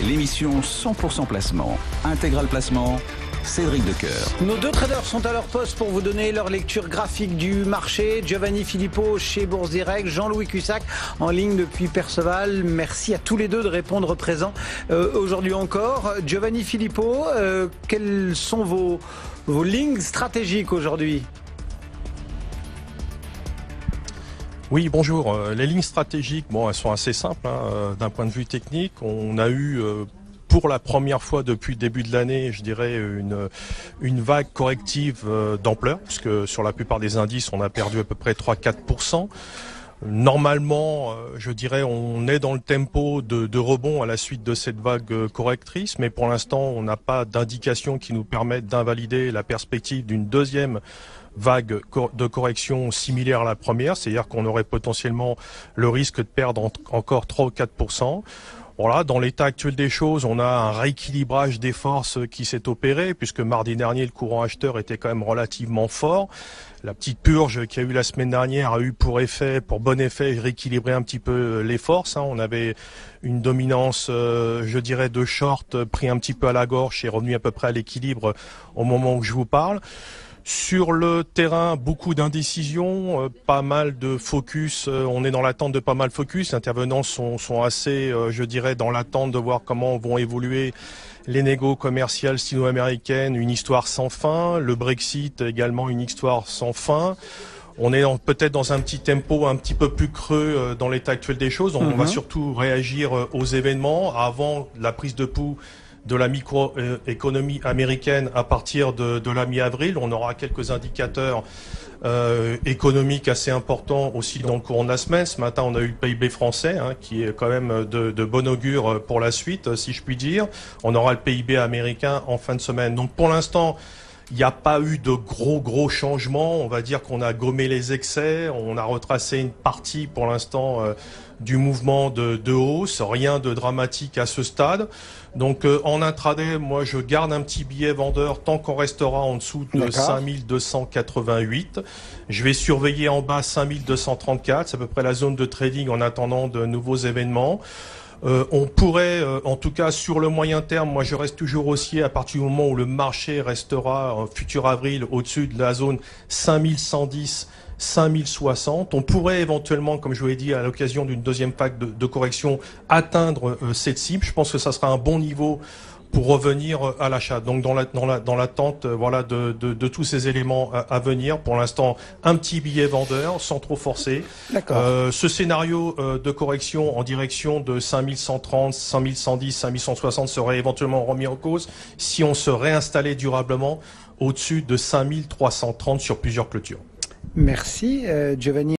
L'émission 100% placement. Intégral placement, Cédric Decoeur. Nos deux traders sont à leur poste pour vous donner leur lecture graphique du marché. Giovanni Filippo chez Bourse Direct, Jean-Louis Cussac en ligne depuis Perceval. Merci à tous les deux de répondre présent aujourd'hui encore. Giovanni Filippo, quelles sont vos lignes stratégiques aujourd'hui ? Oui, bonjour. Les lignes stratégiques, elles sont assez simples d'un point de vue technique. On a eu pour la première fois depuis le début de l'année, je dirais une vague corrective d'ampleur, puisque sur la plupart des indices, on a perdu à peu près 3-4%. Normalement, je dirais, on est dans le tempo de rebond à la suite de cette vague correctrice, mais pour l'instant, on n'a pas d'indication qui nous permettent d'invalider la perspective d'une deuxième vague de correction similaire à la première, c'est-à-dire qu'on aurait potentiellement le risque de perdre encore 3 ou 4%. Voilà, dans l'état actuel des choses, on a un rééquilibrage des forces qui s'est opéré, puisque mardi dernier, le courant acheteur était quand même relativement fort. La petite purge qu'il y a eu la semaine dernière a eu pour bon effet, rééquilibrer un petit peu les forces. On avait une dominance, je dirais, de short pris un petit peu à la gorge et revenu à peu près à l'équilibre au moment où je vous parle. Sur le terrain, beaucoup d'indécisions, pas mal de focus, on est dans l'attente de pas mal de focus. Les intervenants sont assez, je dirais, dans l'attente de voir comment vont évoluer les négos commerciales sino-américaines, une histoire sans fin. Le Brexit également, une histoire sans fin. On est peut-être dans un petit tempo un petit peu plus creux dans l'état actuel des choses. On va surtout réagir aux événements avant la prise de pouls de la microéconomie américaine à partir de la mi-avril. On aura quelques indicateurs économiques assez importants aussi dans le courant de la semaine. Ce matin, on a eu le PIB français, qui est quand même de bon augure pour la suite, si je puis dire. On aura le PIB américain en fin de semaine. Donc pour l'instant, il n'y a pas eu de gros changements. On va dire qu'on a gommé les excès. On a retracé une partie pour l'instant du mouvement de hausse. Rien de dramatique à ce stade. Donc en intraday, moi je garde un petit billet vendeur tant qu'on restera en dessous de 5288. Je vais surveiller en bas 5234. C'est à peu près la zone de trading en attendant de nouveaux événements. On pourrait, en tout cas sur le moyen terme, moi je reste toujours haussier à partir du moment où le marché restera en futur avril au-dessus de la zone 5110, 5060. On pourrait éventuellement, comme je vous l'ai dit, à l'occasion d'une deuxième vague de correction, atteindre cette cible. Je pense que ça sera un bon niveau pour revenir à l'achat. Donc dans l'attente de tous ces éléments à venir, pour l'instant un petit billet vendeur sans trop forcer. Ce scénario de correction en direction de 5130, 5110, 5160 serait éventuellement remis en cause si on se réinstallait durablement au-dessus de 5330 sur plusieurs clôtures. Merci Giovanni.